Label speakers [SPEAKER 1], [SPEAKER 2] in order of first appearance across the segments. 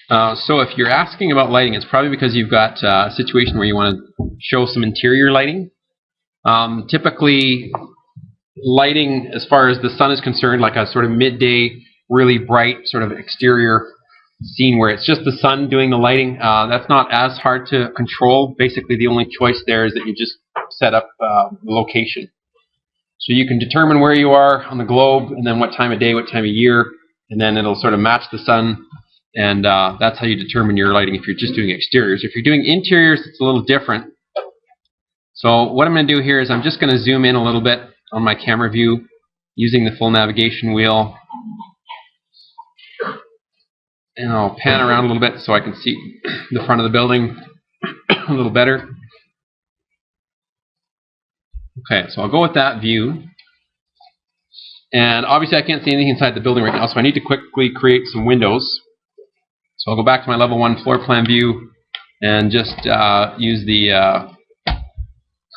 [SPEAKER 1] So if you're asking about lighting, it's probably because you've got a situation where you want to show some interior lighting. Typically, lighting as far as the sun is concerned, like a sort of midday, really bright sort of exterior scene where it's just the sun doing the lighting, that's not as hard to control. Basically, the only choice there is that you just set up the location. So you can determine where you are on the globe, and then what time of day, what time of year, and then it'll sort of match the sun, and that's how you determine your lighting if you're just doing exteriors. If you're doing interiors, it's a little different. So what I'm going to do here is I'm just going to zoom in a little bit on my camera view using the full navigation wheel. And I'll pan around a little bit so I can see the front of the building a little better. Okay, so I'll go with that view. And obviously I can't see anything inside the building right now, so I need to quickly create some windows. So I'll go back to my level 1 floor plan view and just use the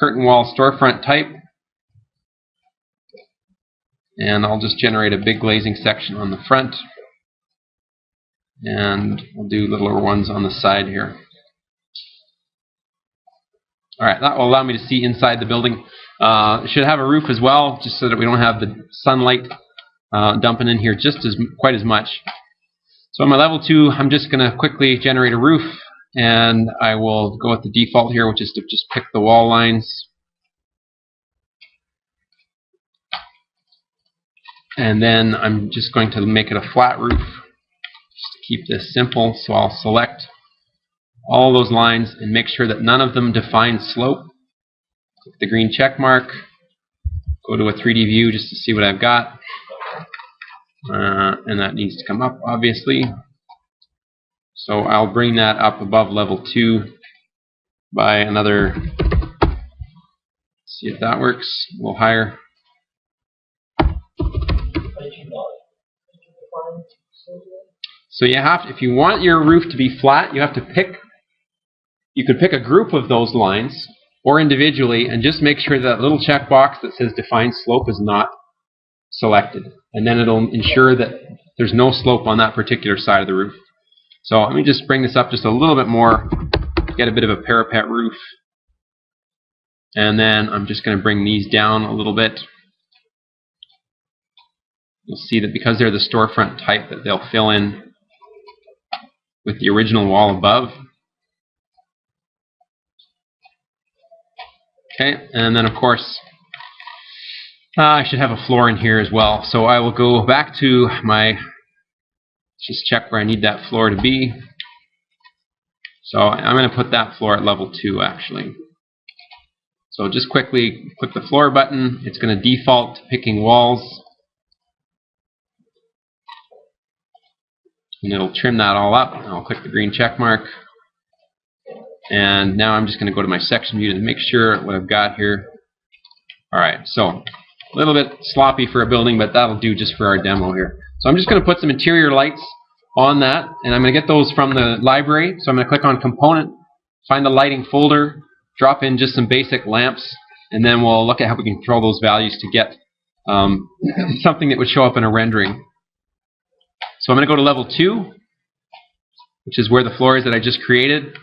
[SPEAKER 1] curtain wall storefront type. And I'll just generate a big glazing section on the front. And we'll do littler ones on the side here. Alright, that will allow me to see inside the building. It should have a roof as well, just so that we don't have the sunlight dumping in here just quite as much. So on my level 2, I'm just going to quickly generate a roof, and I will go with the default here, which is to just pick the wall lines. And then I'm just going to make it a flat roof, just to keep this simple. So I'll select all those lines and make sure that none of them define slope. Click the green check mark, go to a 3D view just to see what I've got. And that needs to come up, obviously. So I'll bring that up above level 2 by another, see if that works, a little higher. So you have to, if you want your roof to be flat, you have to pick, you could pick a group of those lines or individually and just make sure that little checkbox that says define slope is not selected. And then it'll ensure that there's no slope on that particular side of the roof. So let me just bring this up just a little bit more, get a bit of a parapet roof. And then I'm just going to bring these down a little bit. You'll see that because they're the storefront type that they'll fill in with the original wall above. Okay, and then of course I should have a floor in here as well. So I will go back to my, just check where I need that floor to be. So I'm going to put that floor at level 2 actually. So just quickly click the floor button. It's going to default to picking walls. And it'll trim that all up. I'll click the green check mark. And now I'm just going to go to my section view to make sure what I've got here. Alright, so a little bit sloppy for a building, but that'll do just for our demo here. So I'm just going to put some interior lights on that, and I'm going to get those from the library. So I'm going to click on Component, find the lighting folder, drop in just some basic lamps, and then we'll look at how we can control those values to get something that would show up in a rendering. So I'm going to go to level 2, which is where the floor is that I just created.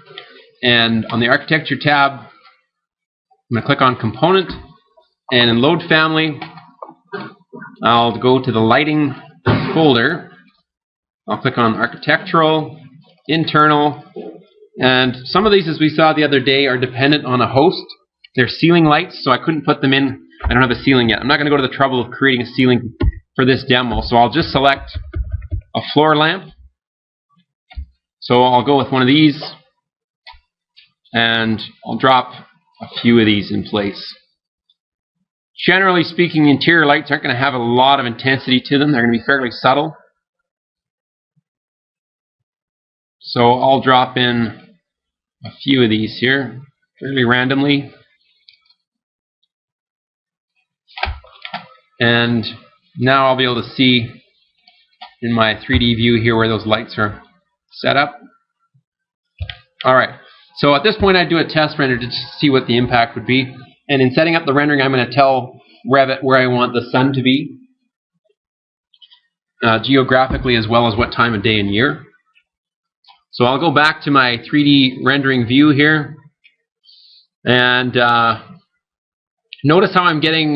[SPEAKER 1] And on the Architecture tab, I'm going to click on Component. And in Load Family, I'll go to the Lighting folder. I'll click on Architectural, Internal. And some of these, as we saw the other day, are dependent on a host. They're ceiling lights, so I couldn't put them in. I don't have a ceiling yet. I'm not going to go to the trouble of creating a ceiling for this demo. So I'll just select a floor lamp. So I'll go with one of these, and I'll drop a few of these in place. Generally speaking, interior lights aren't going to have a lot of intensity to them. They're going to be fairly subtle. So I'll drop in a few of these here, fairly randomly. And now I'll be able to see in my 3D view here where those lights are set up. Alright, so at this point I do a test render to see what the impact would be. And in setting up the rendering, I'm going to tell Revit where I want the sun to be, geographically as well as what time of day and year. So I'll go back to my 3D rendering view here, and notice how I'm getting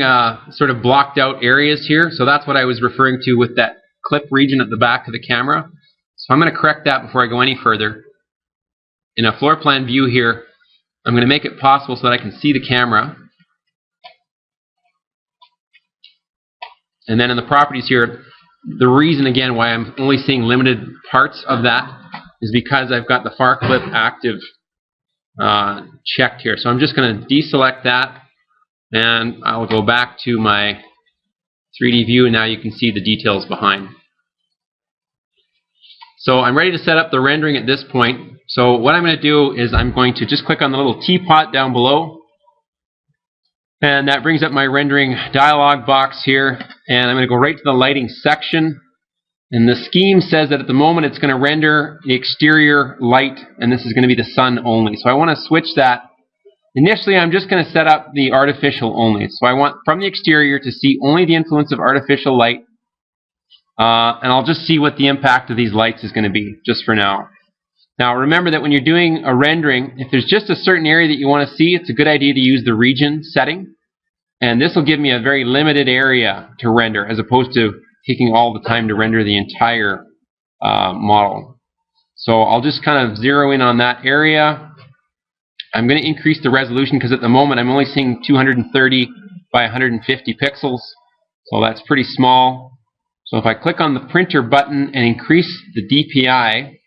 [SPEAKER 1] sort of blocked out areas here. So that's what I was referring to with that clip region at the back of the camera. So I'm going to correct that before I go any further. In a floor plan view here, I'm going to make it possible so that I can see the camera. And then in the properties here, the reason again why I'm only seeing limited parts of that is because I've got the far clip active checked here. So I'm just going to deselect that, and I'll go back to my 3D view, and now you can see the details behind. So I'm ready to set up the rendering at this point. So what I'm going to do is I'm going to just click on the little teapot down below, and that brings up my rendering dialog box here, and I'm going to go right to the lighting section. And the scheme says that at the moment it's going to render the exterior light, and this is going to be the sun only. So I want to switch that. Initially I'm just going to set up the artificial only. So I want from the exterior to see only the influence of artificial light, and I'll just see what the impact of these lights is going to be just for now. Now remember that when you're doing a rendering, if there's just a certain area that you want to see, it's a good idea to use the region setting. And this will give me a very limited area to render, as opposed to taking all the time to render the entire model. So I'll just kind of zero in on that area. I'm going to increase the resolution because at the moment I'm only seeing 230 by 150 pixels. So that's pretty small. So if I click on the printer button and increase the DPI,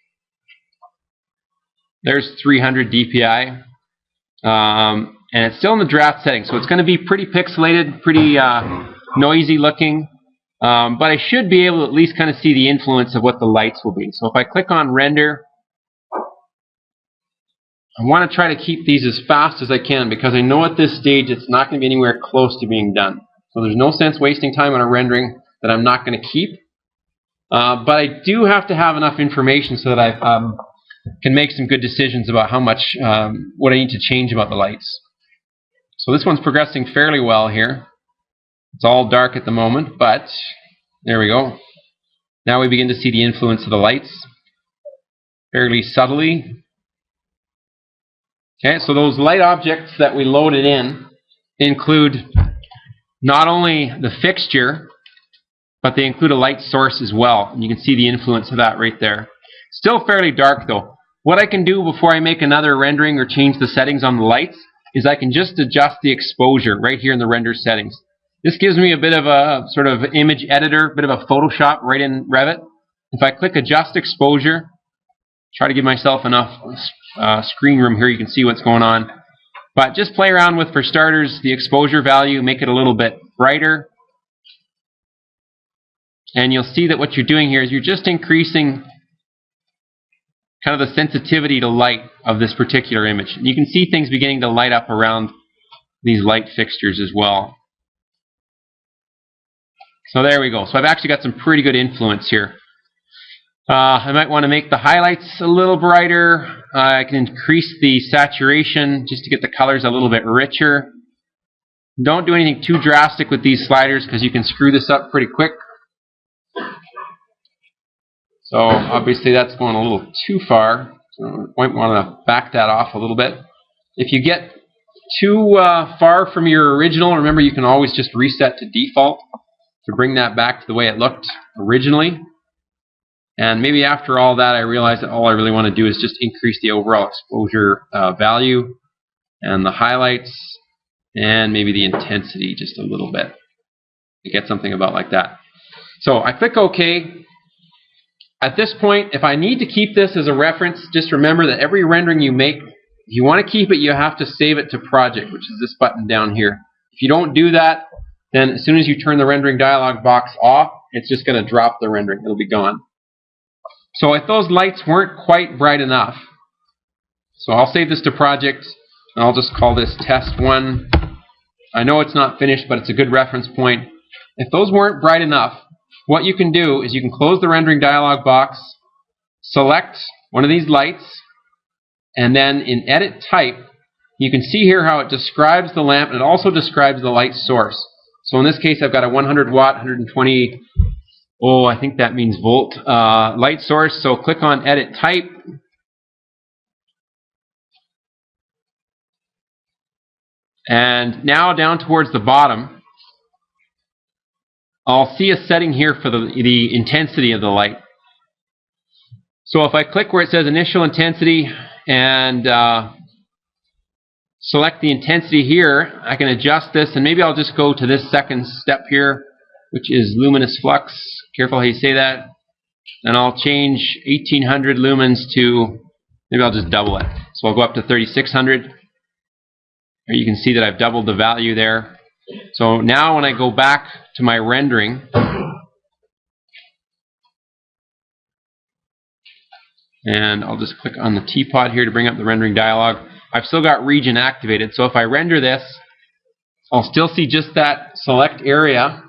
[SPEAKER 1] there's 300 DPI. And it's still in the draft setting, so it's going to be pretty pixelated, pretty noisy looking. But I should be able to at least kind of see the influence of what the lights will be. So if I click on render, I want to try to keep these as fast as I can, because I know at this stage it's not going to be anywhere close to being done. So there's no sense wasting time on a rendering that I'm not going to keep. But I do have to have enough information so that I can make some good decisions about how much, what I need to change about the lights. So this one's progressing fairly well here. It's all dark at the moment, but there we go. Now we begin to see the influence of the lights fairly subtly. Okay, so those light objects that we loaded in include not only the fixture, but they include a light source as well. And you can see the influence of that right there. Still fairly dark though. What I can do before I make another rendering or change the settings on the lights is I can just adjust the exposure right here in the render settings. This gives me a bit of a sort of image editor, a bit of a Photoshop right in Revit. If I click adjust exposure, try to give myself enough screen room here, you can see what's going on. But just play around with, for starters, the exposure value, make it a little bit brighter. And you'll see that what you're doing here is you're just increasing kind of the sensitivity to light of this particular image. And you can see things beginning to light up around these light fixtures as well. So there we go. So I've actually got some pretty good influence here. I might want to make the highlights a little brighter. I can increase the saturation just to get the colors a little bit richer. Don't do anything too drastic with these sliders because you can screw this up pretty quick. So obviously that's going a little too far. So I might want to back that off a little bit. If you get too far from your original, remember you can always just reset to default to bring that back to the way it looked originally. And maybe after all that I realize that all I really want to do is just increase the overall exposure value and the highlights and maybe the intensity just a little bit to get something about like that. So I click OK. At this point, if I need to keep this as a reference, just remember that every rendering you make, if you want to keep it, you have to save it to project, which is this button down here. If you don't do that, then as soon as you turn the rendering dialog box off, it's just going to drop the rendering. It'll be gone. So if those lights weren't quite bright enough, so I'll save this to project, and I'll just call this test 1. I know it's not finished, but it's a good reference point. If those weren't bright enough, what you can do is you can close the rendering dialog box, select one of these lights, and then in edit type, you can see here how it describes the lamp, and it also describes the light source. So in this case, I've got a 100 watt, 120, I think that means volt, light source. So click on edit type, And now down towards the bottom, I'll see a setting here for the intensity of the light. So if I click where it says initial intensity and select the intensity here, I can adjust this, and maybe I'll just go to this second step here, which is luminous flux. Careful how you say that. And I'll change 1800 lumens to, maybe I'll just double it. So I'll go up to 3600. You can see that I've doubled the value there. So now when I go back to my rendering, and I'll just click on the teapot here to bring up the rendering dialog, I've still got region activated. So if I render this, I'll still see just that select area,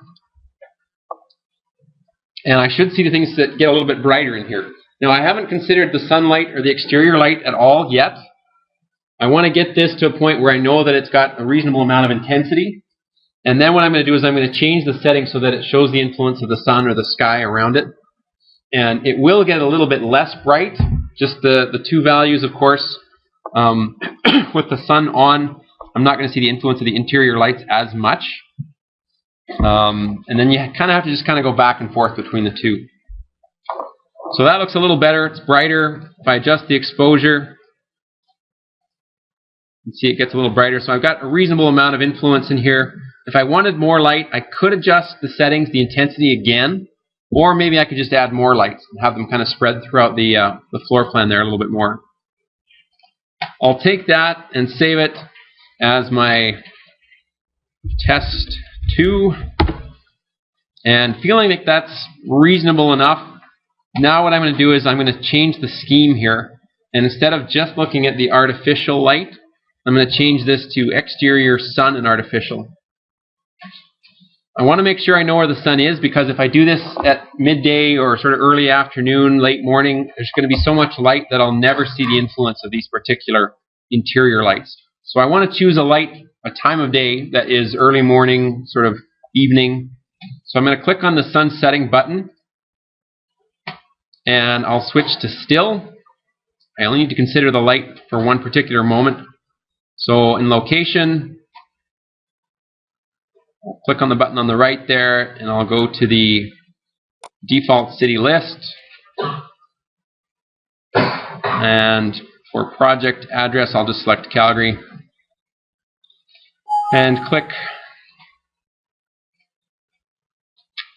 [SPEAKER 1] and I should see the things that get a little bit brighter in here. Now I haven't considered the sunlight or the exterior light at all yet. I want to get this to a point where I know that it's got a reasonable amount of intensity. And then what I'm going to do is I'm going to change the setting so that it shows the influence of the sun or the sky around it. And it will get a little bit less bright, just the two values, of course. With the sun on, I'm not going to see the influence of the interior lights as much. And then you kind of have to just kind of go back and forth between the two. So that looks a little better. It's brighter. If I adjust the exposure, you can see it gets a little brighter. So I've got a reasonable amount of influence in here. If I wanted more light, I could adjust the settings, the intensity again, or maybe I could just add more lights and have them kind of spread throughout the floor plan there a little bit more. I'll take that and save it as my test 2. And feeling like that's reasonable enough, now what I'm going to do is I'm going to change the scheme here. And instead of just looking at the artificial light, I'm going to change this to exterior sun and artificial. I want to make sure I know where the sun is, because if I do this at midday or sort of early afternoon, late morning, there's going to be so much light that I'll never see the influence of these particular interior lights. So I want to choose a time of day that is early morning, sort of evening. So I'm going to click on the sun setting button, and I'll switch to still. I only need to consider the light for one particular moment. So in location, I'll click on the button on the right there, and I'll go to the default city list. And for project address, I'll just select Calgary. And click.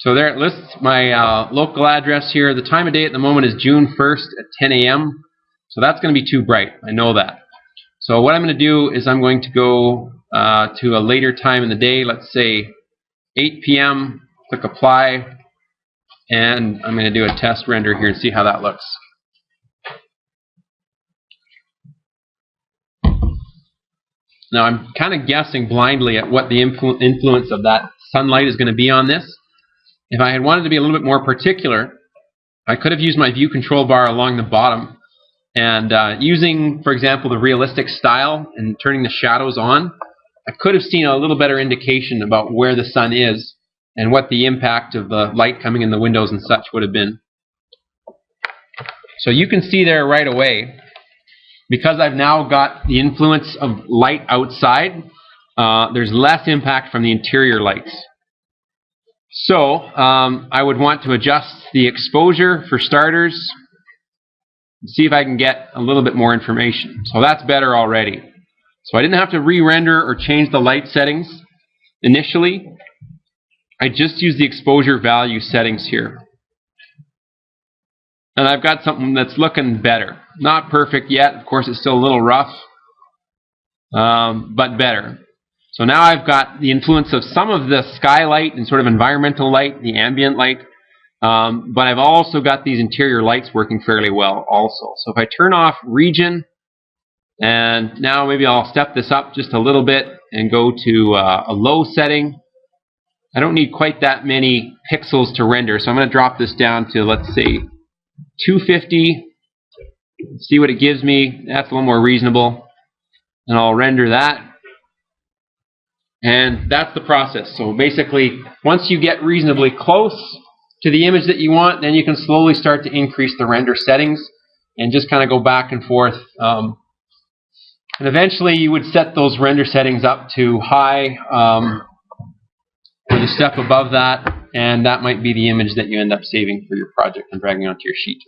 [SPEAKER 1] So there it lists my local address here. The time of day at the moment is June 1st at 10 a.m. So that's going to be too bright. I know that. So what I'm going to do is I'm going to go to a later time in the day, let's say 8 p.m., click apply, and I'm going to do a test render here and see how that looks. Now I'm kind of guessing blindly at what the influence of that sunlight is going to be on this. If I had wanted to be a little bit more particular, I could have used my view control bar along the bottom, and using, for example, the realistic style and turning the shadows on, I could have seen a little better indication about where the sun is and what the impact of the light coming in the windows and such would have been. So you can see there right away, because I've now got the influence of light outside, there's less impact from the interior lights. So I would want to adjust the exposure for starters, and see if I can get a little bit more information. So that's better already. So I didn't have to re-render or change the light settings initially. I just used the exposure value settings here. And I've got something that's looking better. Not perfect yet. Of course, it's still a little rough, but better. So now I've got the influence of some of the skylight and sort of environmental light, the ambient light, but I've also got these interior lights working fairly well also. So if I turn off region, and now maybe I'll step this up just a little bit and go to a low setting. I don't need quite that many pixels to render, so I'm going to drop this down to, let's say, 250. See what it gives me. That's a little more reasonable. And I'll render that. And that's the process. So basically, once you get reasonably close to the image that you want, then you can slowly start to increase the render settings and just kind of go back and forth And eventually you would set those render settings up to high with a step above that, and that might be the image that you end up saving for your project and dragging onto your sheet.